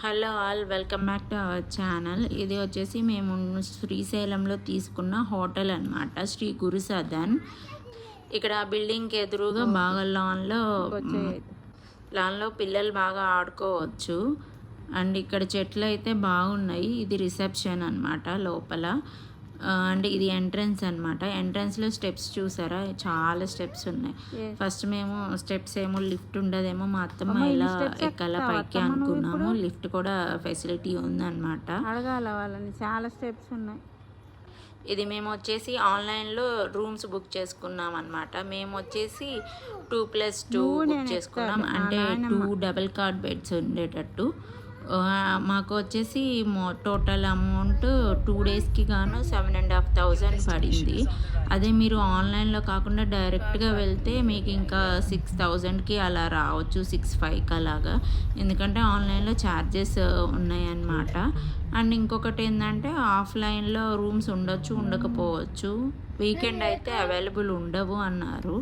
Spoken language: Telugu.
Hello all, welcome back to our channel. ఇది వచ్చేసి మేము శ్రీశైలంలో తీసుకున్న హోటల్ అనమాట, శ్రీ గురు సదన్. ఇక్కడ బిల్డింగ్కి ఎదురుగా బాగా లాన్లో పిల్లలు బాగా ఆడుకోవచ్చు. అండ్ ఇక్కడ చెట్లు అయితే బాగున్నాయి. ఇది రిసెప్షన్ అనమాట లోపల. అండ్ ఇది ఎంట్రన్స్ అనమాట. ఎంట్రన్స్లో స్టెప్స్ చూసారా, చాలా స్టెప్స్ ఉన్నాయి. ఫస్ట్ మేము స్టెప్స్ ఏమో లిఫ్ట్ ఉండదేమో, మా అత్తమ్మ ఇలా ఎక్కాల పైకి అనుకున్నాము. లిఫ్ట్ కూడా ఫెసిలిటీ ఉందన్నమాట. అడగాల వాళ్ళని, చాలా స్టెప్స్ ఉన్నాయి. ఇది మేము వచ్చేసి ఆన్లైన్లో రూమ్స్ బుక్ చేసుకున్నాం అనమాట. మేము వచ్చేసి 2+2 బుక్ చేసుకున్నాం. అంటే 2 డబుల్ కార్డ్ బెడ్స్ ఉండేటట్టు. మాకు వచ్చేసి టోటల్ అమౌంట్ 2 డేస్కి గాను 7,500 పడింది. అదే మీరు ఆన్లైన్లో కాకుండా డైరెక్ట్గా వెళ్తే మీకు ఇంకా 6,000కి అలా రావచ్చు, 6,500కి అలాగా. ఎందుకంటే ఆన్లైన్లో ఛార్జెస్ ఉన్నాయన్నమాట. అండ్ ఇంకొకటి ఏంటంటే ఆఫ్లైన్లో రూమ్స్ ఉండొచ్చు, ఉండకపోవచ్చు. వీకెండ్ అయితే అవైలబుల్ ఉండవు అన్నారు.